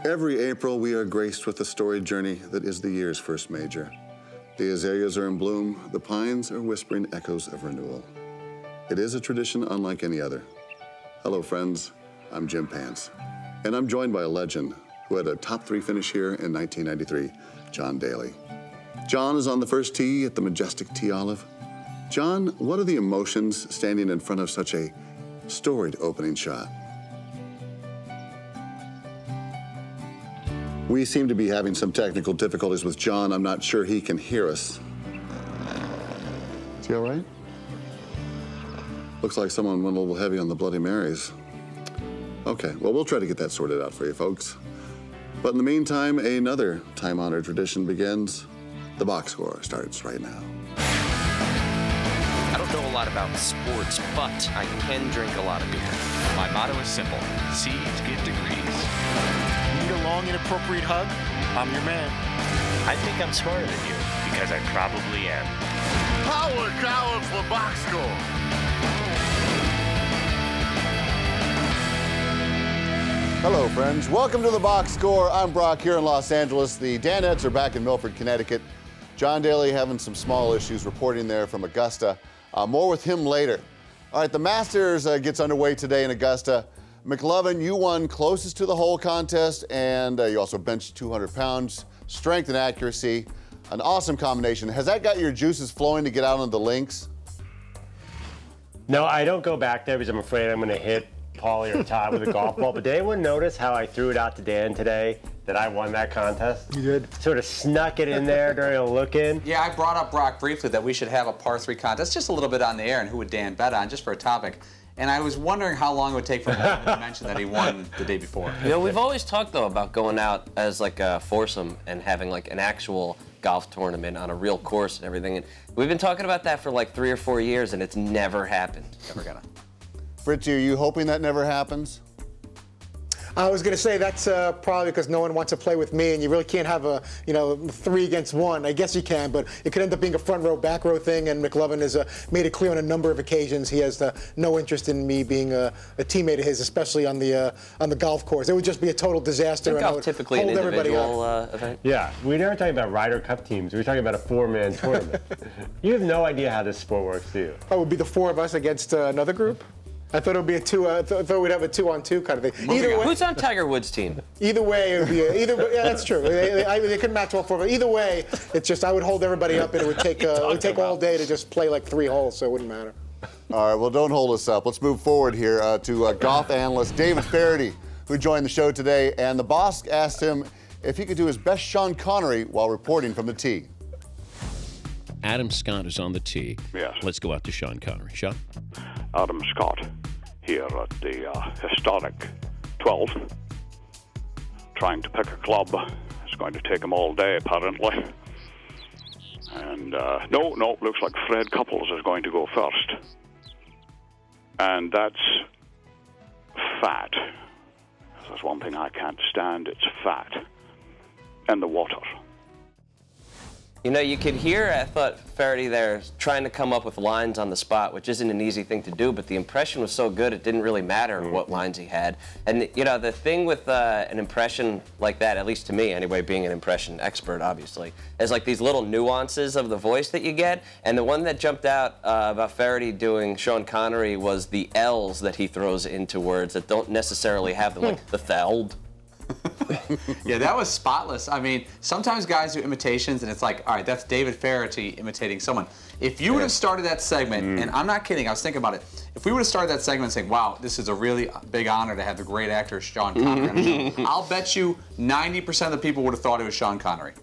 Every April, we are graced with the storied journey that is the year's first major. The azaleas are in bloom, the pines are whispering echoes of renewal. It is a tradition unlike any other. Hello, friends. I'm Jim Pants, and I'm joined by a legend who had a top 3 finish here in 1993, John Daly. John is on the first tee at the majestic Tee Olive. John, what are the emotions standing in front of such a storied opening shot? We seem to be having some technical difficulties with John. I'm not sure he can hear us. Is he all right? Looks like someone went a little heavy on the Bloody Marys. Okay, well, we'll try to get that sorted out for you folks. But in the meantime, another time-honored tradition begins. The box score starts right now. I don't know a lot about sports, but I can drink a lot of beer. My motto is simple: C's get degrees. Need a long, inappropriate hug? I'm your man. I think I'm smarter than you, because I probably am. Power Tower for box score. Hello, friends. Welcome to the box score. I'm Brock here in Los Angeles. The Danettes are back in Milford, Connecticut. John Daly having some small issues reporting there from Augusta. More with him later. All right, the Masters gets underway today in Augusta. McLovin, you won closest to the hole contest, and you also benched 200 pounds. Strength and accuracy, an awesome combination. Has that got your juices flowing to get out on the links? No, I don't go back there because I'm afraid I'm going to hit Paulie or Todd with a golf ball. But did anyone notice how I threw it out to Dan today that I won that contest? You did. Sort of snuck it in there during a look-in. Yeah, I brought up, Brock, briefly that we should have a par 3 contest, just a little bit on the air, and who would Dan bet on, just for a topic. And I was wondering how long it would take for him to mention that he won the day before. You know, we've always talked, though, about going out as like a foursome and having like an actual golf tournament on a real course and everything. And we've been talking about that for like 3 or 4 years, and it's never happened. Never gonna. Fritzy, are you hoping that never happens? I was going to say that's probably because no one wants to play with me, and you really can't have a 3 against 1. I guess you can, but it could end up being a front row, back row thing. And McLovin has made it clear on a number of occasions he has no interest in me being a teammate of his, especially on the golf course. It would just be a total disaster. Isn't and I golf would typically an hold everybody individual up. event? Yeah, we never talking about Ryder Cup teams. We were talking about a 4-man tournament. You have no idea how this sport works, do you? Oh, it would be the 4 of us against another group? I thought it would be a 2. I thought we'd have a 2-on-2 kind of thing. Either way, Who's on Tiger Woods' team? Either way, it would be yeah, that's true. They couldn't match all 4, but either way, it's just I would hold everybody up, and it would take all day to just play like 3 holes, so it wouldn't matter. All right, well, don't hold us up. Let's move forward here to golf analyst David Feherty, who joined the show today, and the boss asked him if he could do his best Sean Connery while reporting from the tee. Adam Scott is on the tee. Yes. Let's go out to Sean Connery. Sean? Adam Scott here at the historic 12th. Trying to pick a club. It's going to take him all day, apparently. And no, looks like Fred Couples is going to go first. And that's fat. There's one thing I can't stand, it's fat. And the water. You know, you could hear, I thought, Feherty there trying to come up with lines on the spot, which isn't an easy thing to do, but the impression was so good it didn't really matter what lines he had. And, you know, the thing with an impression like that, at least to me anyway, being an impression expert, obviously, is like these little nuances of the voice that you get. And the one that jumped out about Feherty doing Sean Connery was the L's that he throws into words that don't necessarily have them, like the theld. Yeah, that was spotless. I mean, sometimes guys do imitations, and it's like, all right, that's David Feherty imitating someone. If you would have started that segment, and I'm not kidding, I was thinking about it. If we would have started that segment saying, wow, this is a really big honor to have the great actor Sean Connery on the show, I'll bet you 90% of the people would have thought it was Sean Connery.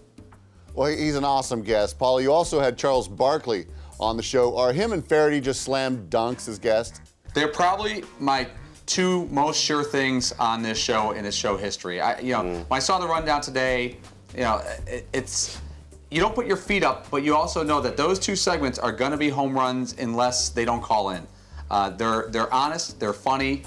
Well, he's an awesome guest. Paul, you also had Charles Barkley on the show. Are him and Feherty just slam dunks as guests? They're probably my 2 most sure things on this show in its show history. When I saw the rundown today, it's you don't put your feet up, but you also know that those 2 segments are going to be home runs unless they don't call in. They're honest, they're funny,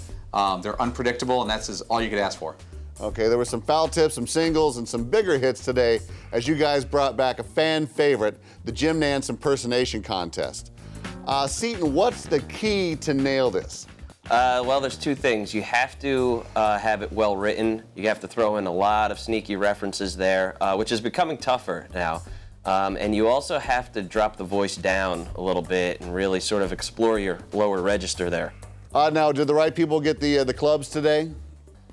they're unpredictable, and that's all you could ask for. Okay, there were some foul tips, some singles, and some bigger hits today as you guys brought back a fan favorite, the Jim Nantz impersonation contest. Seton, what's the key to nail this? Well, there's two things. You have to have it well written. You have to throw in a lot of sneaky references there, which is becoming tougher now. And you also have to drop the voice down a little bit and really sort of explore your lower register there. Now, did the right people get the clubs today?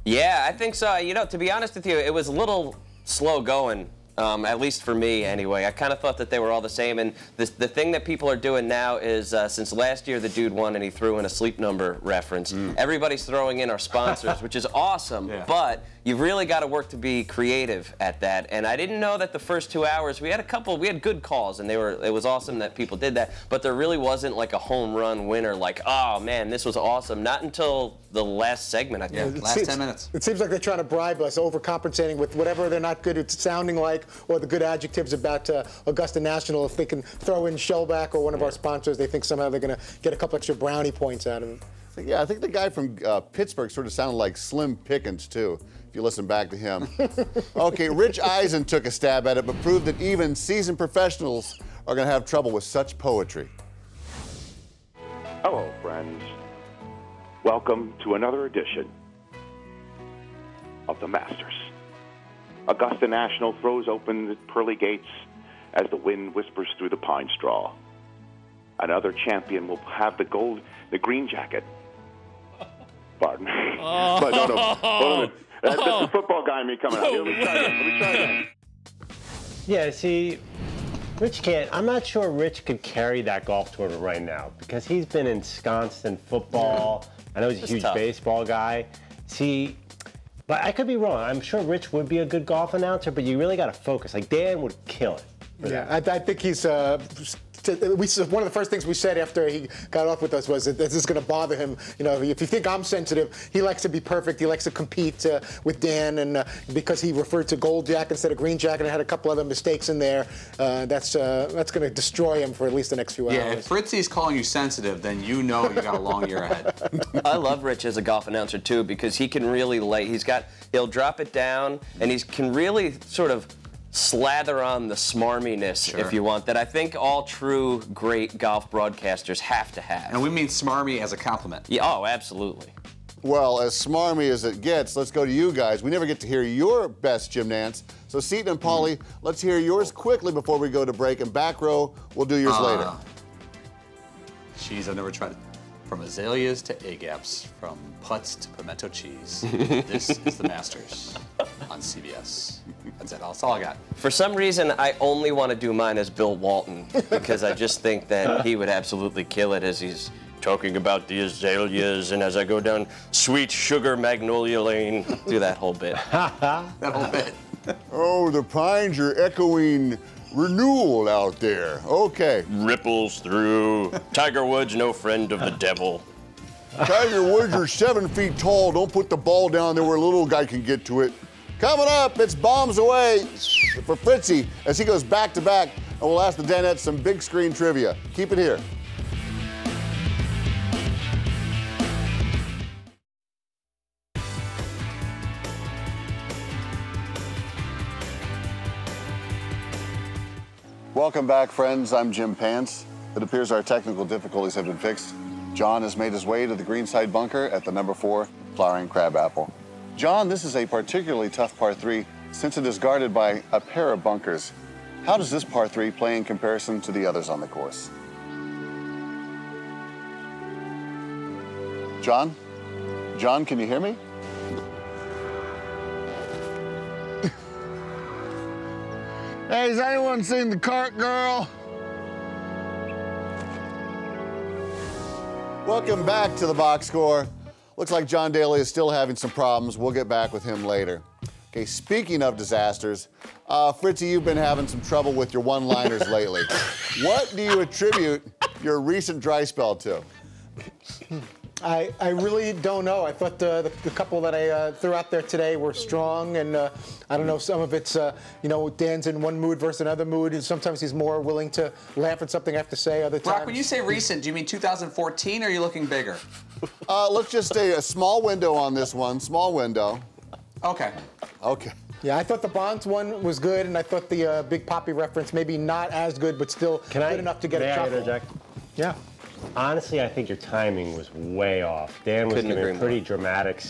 Yeah, I think so. You know, to be honest with you, it was a little slow going. At least for me, anyway. I kind of thought that they were all the same. And the thing that people are doing now is, since last year the dude won and he threw in a Sleep Number reference, everybody's throwing in our sponsors, which is awesome. Yeah. But you've really got to work to be creative at that. And I didn't know that the first 2 hours, we had good calls, and it was awesome that people did that. But there really wasn't like a home run winner, like, oh man, this was awesome. Not until the last segment, I think. Yeah, last 10 minutes. It seems like they're trying to bribe us, overcompensating with whatever they're not good at sounding like, or the good adjectives about Augusta National. If they can throw in Shellback or one of our sponsors, they think somehow they're going to get a couple extra brownie points out of it. Yeah, I think the guy from Pittsburgh sort of sounded like Slim Pickens, too, if you listen back to him. Okay, Rich Eisen took a stab at it, but proved that even seasoned professionals are going to have trouble with such poetry. Hello, friends. Welcome to another edition of the Masters. Augusta National throws open the pearly gates as the wind whispers through the pine straw. Another champion will have the green jacket. Pardon. But no. That's the football guy in me coming out. Let me try again. Yeah, see, Rich can't. I'm not sure Rich could carry that golf tournament right now because he's been ensconced in football. I know he's a huge baseball guy. See, but I could be wrong. I'm sure Rich would be a good golf announcer, but you really got to focus. Like, Dan would kill it. Yeah, I think he's. One of the first things we said after he got off with us was that this is going to bother him. You know, if you think I'm sensitive, he likes to be perfect. He likes to compete with Dan, and because he referred to gold jack instead of green jack and had a couple other mistakes in there, that's going to destroy him for at least the next few hours. Yeah, if Fritzy's calling you sensitive, then you know you got a long year ahead. I love Rich as a golf announcer too because he can really he'll drop it down and he can really sort of slather on the smarminess, if you want, that I think all true great golf broadcasters have to have. And we mean smarmy as a compliment. Yeah, oh, absolutely. Well, as smarmy as it gets, let's go to you guys. We never get to hear your best gym dance. So Seton and Paulie, let's hear yours quickly before we go to break. And back row, we'll do yours later. Jeez, I've never tried it. From azaleas to A-gaps, from putts to pimento cheese. This is the Masters on CBS. That's it. That's all I got. For some reason, I only want to do mine as Bill Walton because I just think that he would absolutely kill it as he's talking about the azaleas and as I go down Sweet Sugar Magnolia Lane, do that whole bit. That whole bit. Oh, the pines are echoing renewal out there. Okay. Ripples through. Tiger Woods, no friend of the devil. Tiger Woods are 7 feet tall. Don't put the ball down there where a little guy can get to it. Coming up, it's Bombs Away for Fritzy as he goes back to back, and we'll ask the Danettes some big screen trivia. Keep it here. Welcome back, friends. I'm Jim Pants. It appears our technical difficulties have been fixed. John has made his way to the greenside bunker at the number 4 Flowering Crabapple. John, this is a particularly tough par 3 since it is guarded by a pair of bunkers. How does this par 3 play in comparison to the others on the course? John? John, can you hear me? Hey, has anyone seen the cart girl? Welcome back to the box score. Looks like John Daly is still having some problems. We'll get back with him later. Okay, speaking of disasters, Fritzy, you've been having some trouble with your one-liners lately. What do you attribute your recent dry spell to? I really don't know. I thought the couple that I threw out there today were strong, and I don't know, some of it's, you know, Dan's in one mood versus another mood, and sometimes he's more willing to laugh at something I have to say, other times. Brock, when you say recent, do you mean 2014, or are you looking bigger? Let's just say a small window on this one, small window. Okay. Okay. Yeah, I thought the Bonds one was good, and I thought the Big Papi reference maybe not as good, but still good enough to get a chuckle. Interject? Yeah. Honestly, I think your timing was way off. Dan was giving pretty dramatic,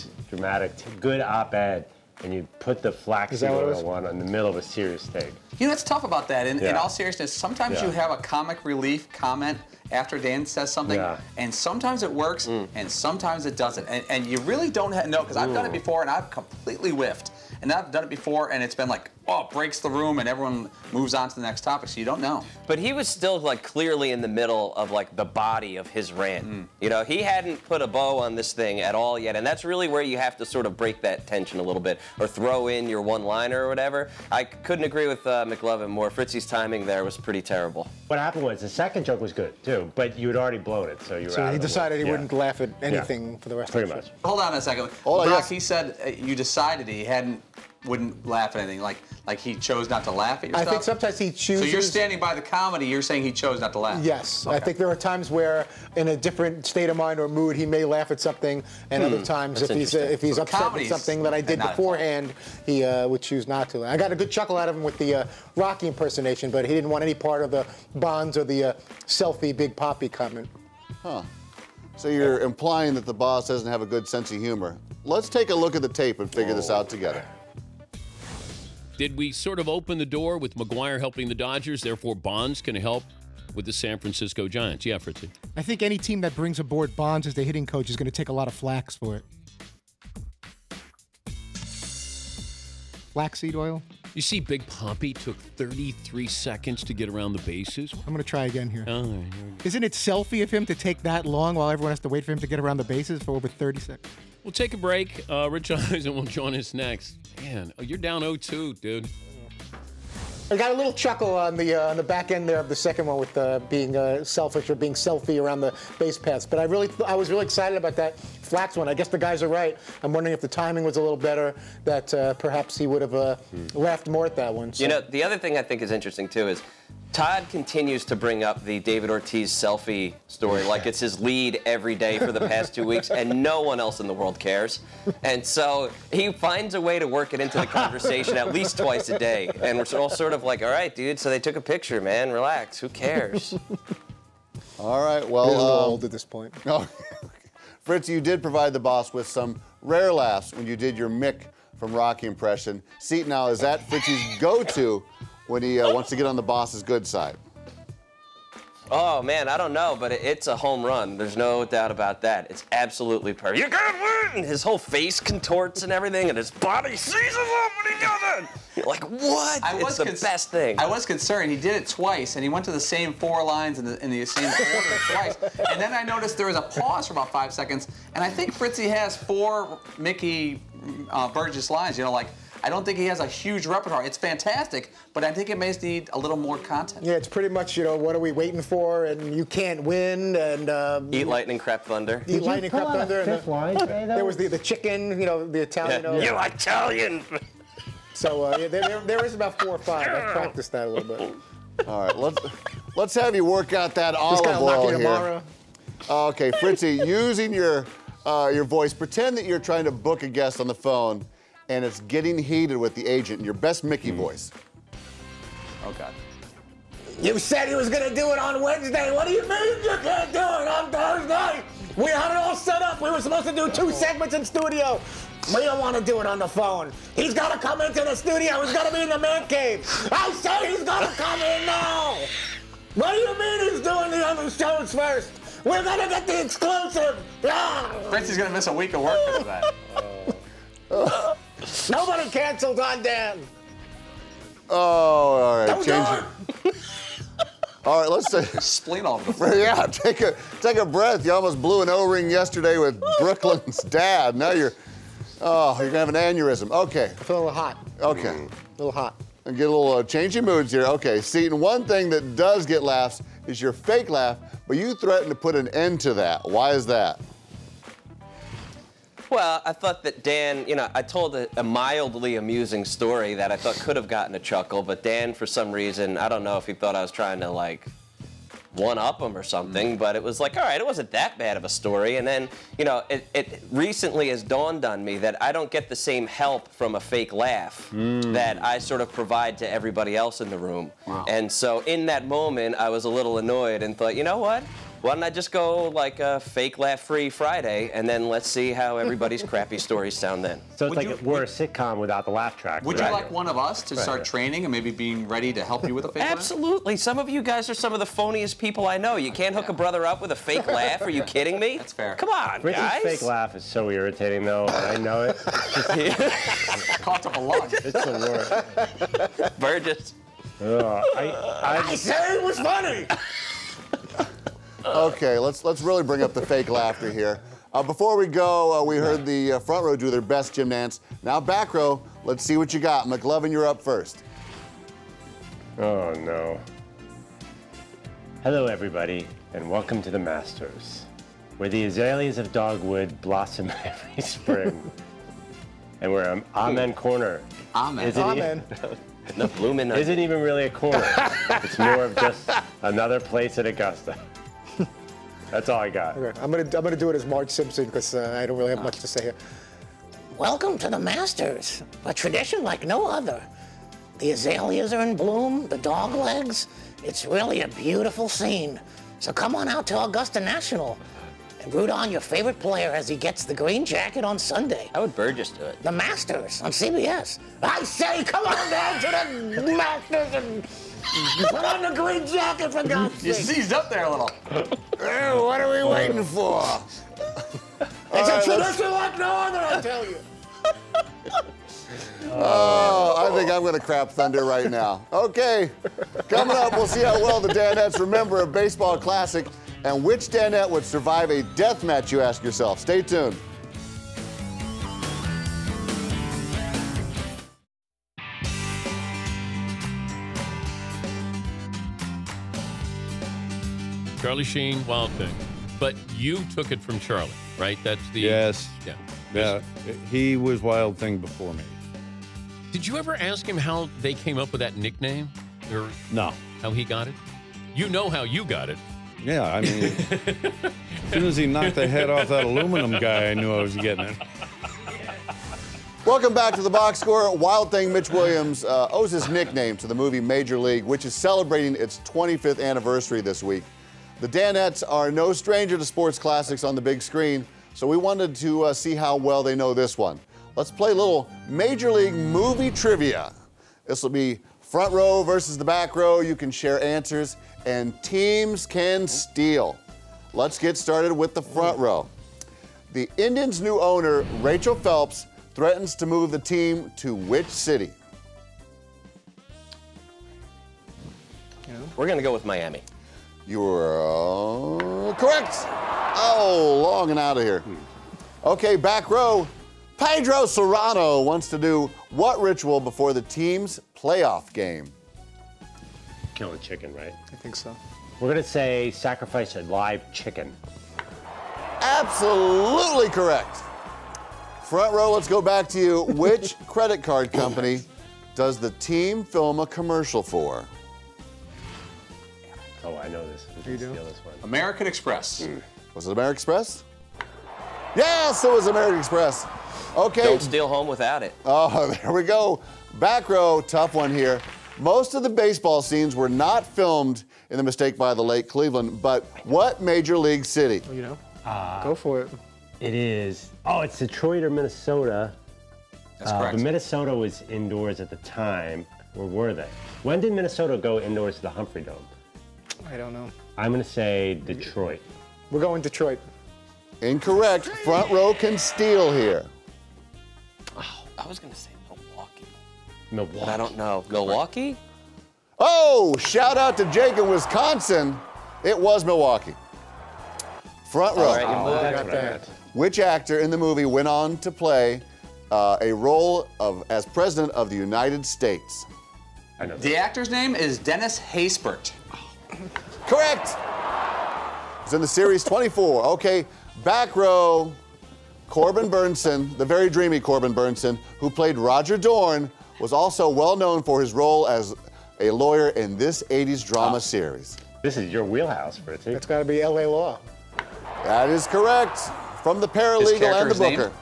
good op-ed, and you put the flaxseed oil one in the middle of a serious take. You know, it's tough about that. In all seriousness, sometimes you have a comic relief comment after Dan says something, and sometimes it works, and sometimes it doesn't. And you really don't know, because I've done it before, and I've completely whiffed. And I've done it before, and it's been like, oh, it breaks the room, and everyone moves on to the next topic, so you don't know. But he was still, like, clearly in the middle of, like, the body of his rant. You know, he hadn't put a bow on this thing at all yet, and that's really where you have to sort of break that tension a little bit, or throw in your one-liner or whatever. I couldn't agree with McLovin more. Fritzie's timing there was pretty terrible. What happened was the second joke was good, too, but you had already blown it, so you were out So of he the decided loop. he wouldn't laugh at anything for the rest of the show. Hold on a second. Brock, he said you decided he wouldn't laugh at anything. Like he chose not to laugh at your stuff? I think sometimes he chooses... So you're standing by the comedy, you're saying he chose not to laugh? Yes. Okay. I think there are times where, in a different state of mind or mood, he may laugh at something, and other times, if he's upset with something that I did beforehand, he would choose not to. I got a good chuckle out of him with the Rocky impersonation, but he didn't want any part of the Bonds or the selfie Big Papi comment. Huh. So you're implying that the boss doesn't have a good sense of humor. Let's take a look at the tape and figure this out together. Did we sort of open the door with McGuire helping the Dodgers, therefore Bonds can help with the San Francisco Giants? Yeah, Fritzy. I think any team that brings aboard Bonds as the hitting coach is going to take a lot of flax for it. Flaxseed oil? You see, Big Papi took 33 seconds to get around the bases. I'm going to try again here. Oh, Isn't it selfie of him to take that long while everyone has to wait for him to get around the bases for over 30 seconds? We'll take a break. Rich Eisen will join us next. Man, you're down 0-2, dude. I got a little chuckle on the back end there of the second one with being selfish or being selfie around the base paths. But I was really excited about that flax one. I guess the guys are right. I'm wondering if the timing was a little better, that perhaps he would have laughed more at that one. So. You know, the other thing I think is interesting, too, is Todd continues to bring up the David Ortiz selfie story like it's his lead every day for the past 2 weeks, and no one else in the world cares. And so he finds a way to work it into the conversation at least twice a day. And we're all sort of like, all right, dude, so they took a picture, man. Relax. Who cares? All right, well... We're a little old at this point. Oh, Fritz, you did provide the boss with some rare laughs when you did your Mick from Rocky impression. Seton, now, is that Fritzy's go-to when he wants to get on the boss's good side? Oh, man, I don't know, but it's a home run. There's no doubt about that. It's absolutely perfect. You can't win! His whole face contorts and everything, and his body seizes up when he does it. You're like, what? It's the best thing. I was concerned. He did it twice, and he went to the same 4 lines in the same order twice. And then I noticed there was a pause for about 5 seconds, and I think Fritzy has 4 Mickey Burgess lines, you know, like, I don't think he has a huge repertoire. It's fantastic, but I think it may need a little more content. Yeah, it's pretty much, you know, what are we waiting for? And you can't win. And eat lightning, crap thunder. Eat lightning, crap thunder. Fifth line, there was the chicken, you know, the Italian. Yeah. You Italian. So there is about 4 or 5. I practiced that a little bit. All right, let's have you work out that olive Just oil here. tomorrow. Okay, Fritzy, using your voice, pretend that you're trying to book a guest on the phone, and it's getting heated with the agent in your best Mickey voice. Oh, God. You said he was going to do it on Wednesday. What do you mean you can't do it on Thursday? We had it all set up. We were supposed to do 2 segments in studio. We don't want to do it on the phone. He's got to come into the studio. He's got to be in the man cave. I say he's got to come in now. What do you mean he's doing the other shows first? We're going to get the exclusive. Fritzy's going to miss a week of work for that. Nobody cancels on Dan. Oh, all right. Don't Change it. All right, let's say. Spleen all over. Yeah, take a breath. You almost blew an O-ring yesterday with Brooklyn's dad. Now you're gonna have an aneurysm. Okay. I feel a little hot. Okay. A little hot. And get a little change of moods here. Okay, Seton, one thing that does get laughs is your fake laugh, but you threatened to put an end to that. Why is that? Well, I thought that Dan, you know, I told a mildly amusing story that I thought could have gotten a chuckle, but Dan, for some reason, I don't know if he thought I was trying to, like, one-up him or something, but it was like, all right, it wasn't that bad of a story. And then, you know, it recently has dawned on me that I don't get the same help from a fake laugh that I sort of provide to everybody else in the room. Wow. And so in that moment, I was a little annoyed and thought, you know what? Why don't I just go like a fake laugh-free Friday, and then let's see how everybody's crappy stories sound then. So it's we're a sitcom without the laugh track. Would you like one of us to start training and maybe being ready to help you with a fake laugh? Absolutely. Some of you guys are some of the phoniest people I know. You can't hook a brother up with a fake laugh. Are you kidding me? That's fair. Come on, Rich's guys. fake laugh is so irritating, though. I know it. Cost up a lot. It's the worst. Burgess. I said it was funny. Okay, let's really bring up the fake laughter here. Before we go, we heard the front row do their best, Jim Nantz. Now back row, let's see what you got. McLovin, you're up first. Oh, no. Hello, everybody, and welcome to the Masters, where the azaleas of dogwood blossom every spring. And we're Amen Corner. Amen. Amen. The blooming. Isn't even really a corner. It's more of just another place at Augusta. That's all I got. Okay, I'm gonna do it as Marge Simpson because I don't really have much to say here. Welcome to the Masters, a tradition like no other. The azaleas are in bloom, the dog legs. It's really a beautiful scene. So come on out to Augusta National and root on your favorite player as he gets the green jacket on Sunday. How would Burgess do it? The Masters on CBS. I say, come on down to the Masters and put on the green jacket for God's sake. You seized up there a little. What are we waiting for? It's a tradition like no other, I tell you. Oh, I think I'm going to crap thunder right now. Okay, coming up, we'll see how well the Danettes remember a baseball classic and which Danette would survive a death match, you ask yourself. Stay tuned. Charlie Sheen, Wild Thing. But you took it from Charlie, right? That's the... Yes. Yeah. Yeah, he was Wild Thing before me. Did you ever ask him how they came up with that nickname? Or No. how he got it? You know how you got it. Yeah, I mean, as soon as he knocked the head off that aluminum guy, I knew I was getting it. Welcome back to the box score. Wild Thing Mitch Williams owes his nickname to the movie Major League, which is celebrating its 25th anniversary this week. The Danettes are no stranger to sports classics on the big screen, so we wanted to see how well they know this one. Let's play a little Major League movie trivia. This will be front row versus the back row. You can share answers, and teams can steal. Let's get started with the front row. The Indians' new owner, Rachel Phelps, threatens to move the team to which city? We're going to go with Miami. You're correct. Oh, long and out of here. Okay, back row. Pedro Serrano wants to do what ritual before the team's playoff game? Kill a chicken, right? I think so. We're going to say sacrifice a live chicken. Absolutely correct. Front row, let's go back to you. Which credit card company does the team film a commercial for? Oh, I know this. We can steal this one. American Express. Was it American Express? Yes, it was American Express. Okay. Don't steal home without it. Oh, there we go. Back row, tough one here. Most of the baseball scenes were not filmed in the mistake by the lake Cleveland, but what major league city? You know, go for it. It is. Oh, it's Detroit or Minnesota. That's correct. But Minnesota was indoors at the time. Or were they? When did Minnesota go indoors to the Humphrey Dome? I don't know. I'm going to say Detroit. We're going Detroit. Incorrect. Front row can steal here. Oh, I was going to say Milwaukee. Milwaukee. But I don't know. Milwaukee? Oh, shout out to Jake in Wisconsin. It was Milwaukee. Front row. All right, Got that. Which actor in the movie went on to play a role as President of the United States? I know. The actor's name is Dennis Haysbert. Correct. It's in the series 24. Okay, back row, Corbin Burnson, the very dreamy Corbin Burnson, who played Roger Dorn, was also well known for his role as a lawyer in this 80s drama series. This is your wheelhouse, Fritzy. It's got to be L.A. Law. That is correct. From the paralegal and the character's name? booker.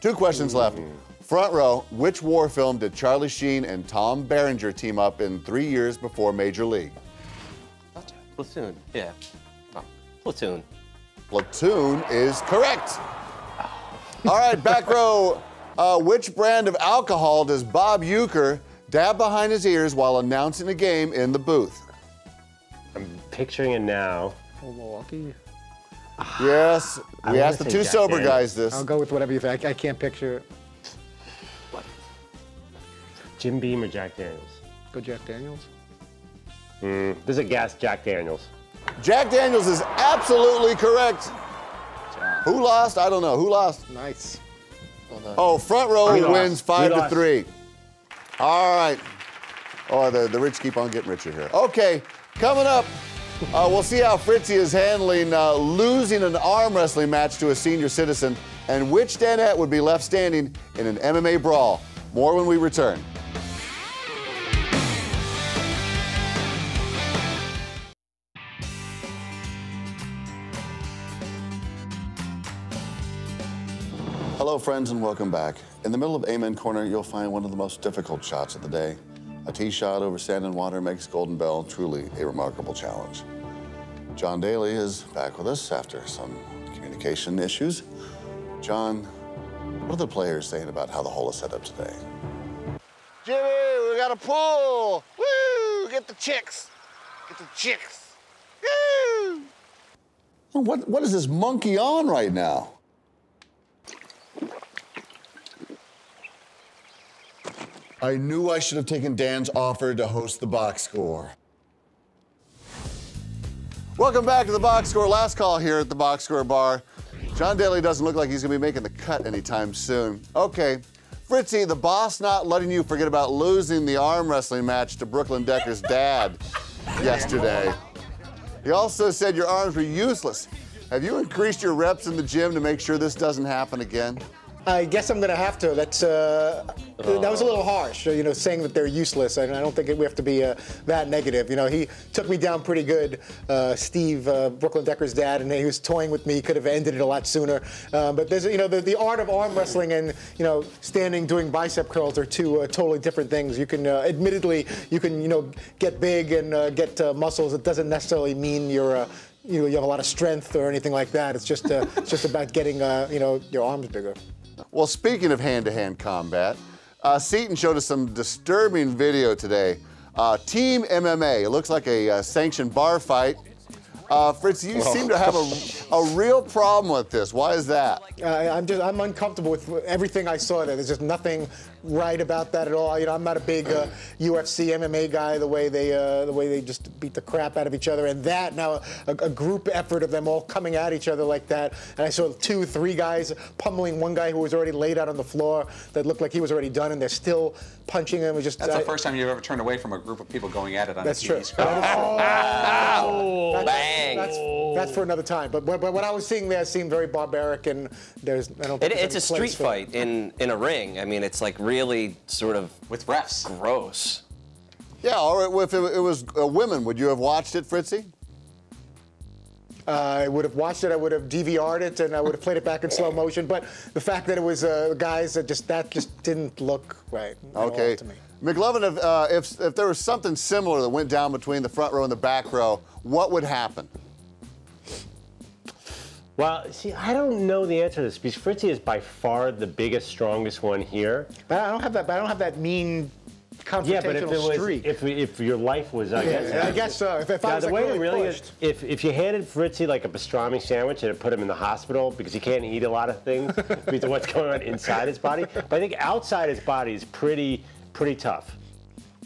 2 questions left. Front row, which war film did Charlie Sheen and Tom Berenger team up in 3 years before Major League? Platoon. Yeah. Oh. Platoon. Platoon is correct. All right, back row. Which brand of alcohol does Bob Uecker dab behind his ears while announcing a game in the booth? I'm picturing it now. Oh, Milwaukee. Yes, we asked the two sober guys this. I'll go with whatever you think. I can't picture it. Jim Beam or Jack Daniels? Go Jack Daniels. This is a guess, Jack Daniels. Jack Daniels is absolutely correct. Who lost? I don't know. Who lost? Nice. Oh, front row wins 5-3. All right. Oh, the rich keep on getting richer here. Okay, coming up, we'll see how Fritzy is handling losing an arm wrestling match to a senior citizen and which Danette would be left standing in an MMA brawl. More when we return. Hello, friends, and welcome back. In the middle of Amen Corner, you'll find one of the most difficult shots of the day. A tee shot over sand and water makes Golden Bell truly a remarkable challenge. John Daly is back with us after some communication issues. John, what are the players saying about how the hole is set up today? Jimmy, we got a pool. Woo! Get the chicks. Get the chicks. Woo! What is this monkey on right now? I knew I should have taken Dan's offer to host the box score. Welcome back to the box score. Last call here at the box score bar. John Daly doesn't look like he's gonna be making the cut anytime soon. Okay, Fritzy, the boss not letting you forget about losing the arm wrestling match to Brooklyn Decker's dad yesterday. He also said your arms were useless. Have you increased your reps in the gym to make sure this doesn't happen again? I guess I'm going to have to. That was a little harsh, saying that they're useless. I don't think we have to be that negative. He took me down pretty good, Steve, Brooklyn Decker's dad, and he was toying with me. He could have ended it a lot sooner. But there's, the art of arm wrestling and, standing doing bicep curls are two totally different things. You can, admittedly, get big and get muscles. It doesn't necessarily mean you're you have a lot of strength or anything like that. It's just about getting your arms bigger. Well, speaking of hand-to-hand combat, Seton showed us some disturbing video today. Team MMA, it looks like a sanctioned bar fight. Fritz, you seem to have a real problem with this. Why is that? I'm uncomfortable with everything I saw there. There's just nothing right about that at all. I'm not a big UFC MMA guy. The way they just beat the crap out of each other, and that now a group effort of them all coming at each other like that. And I saw 2-3 guys pummeling one guy who was already laid out on the floor that looked like he was already done, and they're still punching him. That's the first time you've ever turned away from a group of people going at it on a TV screen. Bang! That's for another time. But what I was seeing there seemed very barbaric, and I don't think it's a street fight in a ring. I mean, it's like really sort of with refs. Gross. Yeah, or if it was women, would you have watched it, Fritzy? I would have watched it. I would have DVR'd it, and I would have played it back in slow motion. But the fact that it was guys that just didn't look right at all to me. McLovin, if there was something similar that went down between the front row and the back row, what would happen? Well, see, I don't know the answer to this because Fritzy is by far the biggest, strongest one here. But I don't have that. But I don't have that mean confrontational streak. If your life was, I guess so. If I was the way really it really pushed. is, if you handed Fritzy like a pastrami sandwich and it put him in the hospital because he can't eat a lot of things because of what's going on inside his body, but I think outside his body is pretty tough.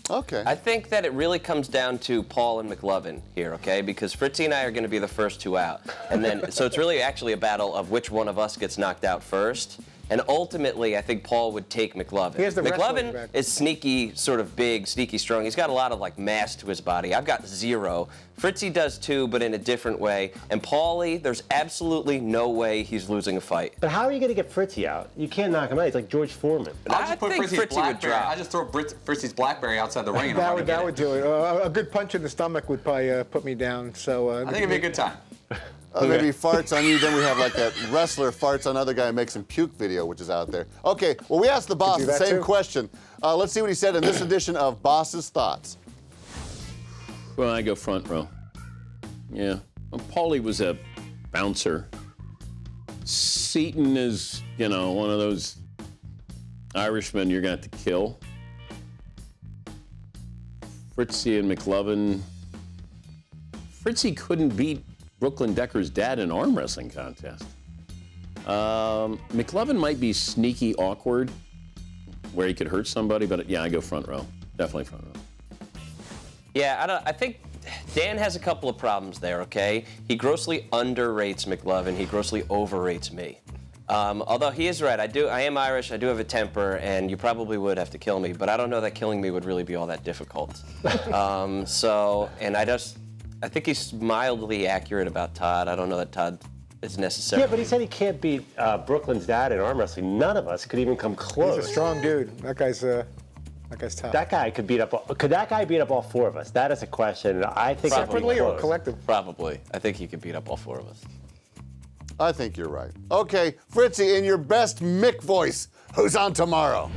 Okay. I think that it really comes down to Paul and McLovin here, okay? Because Fritzy and I are going to be the first two out. And then, so it's really actually a battle of which one of us gets knocked out first. And ultimately, I think Paul would take McLovin. McLovin is sneaky, sort of big, sneaky strong. He's got a lot of like mass to his body. I've got 0. Fritzy does too, but in a different way. And Paulie, there's absolutely no way he's losing a fight. But how are you going to get Fritzy out? You can't knock him out. He's like George Foreman. I think Fritzy would drop. I just throw Fritzy's BlackBerry outside the ring. That would do it. A good punch in the stomach would probably put me down. So I think it'd be a good time. Maybe farts on you, then we have like that wrestler farts on other guy and makes him puke video, which is out there. Okay, well, we asked the boss the same question. Let's see what he said in this edition of Boss's Thoughts. Well, I go front row. Yeah, Paulie was a bouncer. Seaton is, you know, one of those Irishmen you're going to have to kill. Fritzy and McLovin. Fritzy couldn't beat Brooklyn Decker's dad in an arm wrestling contest. McLovin might be sneaky awkward, where he could hurt somebody, but yeah, I go front row. Definitely front row. Yeah, I think Dan has a couple of problems there, okay? He grossly underrates McLovin. He grossly overrates me. Although he is right, I am Irish, I do have a temper, and you probably would have to kill me, but I don't know that killing me would really be all that difficult. And I think he's mildly accurate about Todd. I don't know that Todd is necessary. Yeah, but he said he can't beat Brooklyn's dad in arm wrestling. None of us could even come close. He's a strong dude. That guy's tough. That guy could beat up. Could that guy beat up all four of us? That is a question. I think separately or collective. Probably. I think he could beat up all four of us. I think you're right. Okay, Fritzy, in your best Mick voice, who's on tomorrow?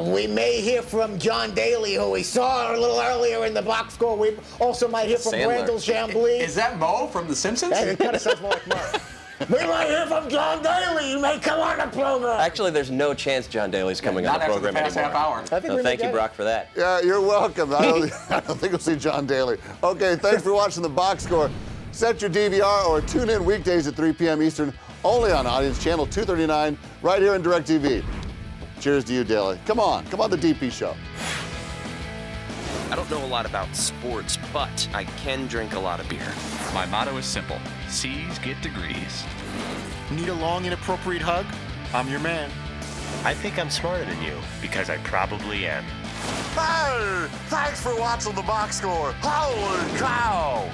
We may hear from John Daly, who we saw a little earlier in the box score. We also might hear from Randall Chambly. Is that Mo from The Simpsons? It kind of sounds more like Mo. We might hear from John Daly. He may come on the program. Actually, there's no chance John Daly's coming on the program Not after the past half hour. Thank you, Brock, for that. Yeah, you're welcome. I don't think we'll see John Daly. Okay, thanks for watching the box score. Set your DVR or tune in weekdays at 3 p.m. Eastern, only on Audience Channel 239, right here on DirecTV. Cheers to you, Daly. Come on, the DP show. I don't know a lot about sports, but I can drink a lot of beer. My motto is simple. C's get degrees. Need a long, inappropriate hug? I'm your man. I think I'm smarter than you, because I probably am. Hey, thanks for watching the box score. Holy cow!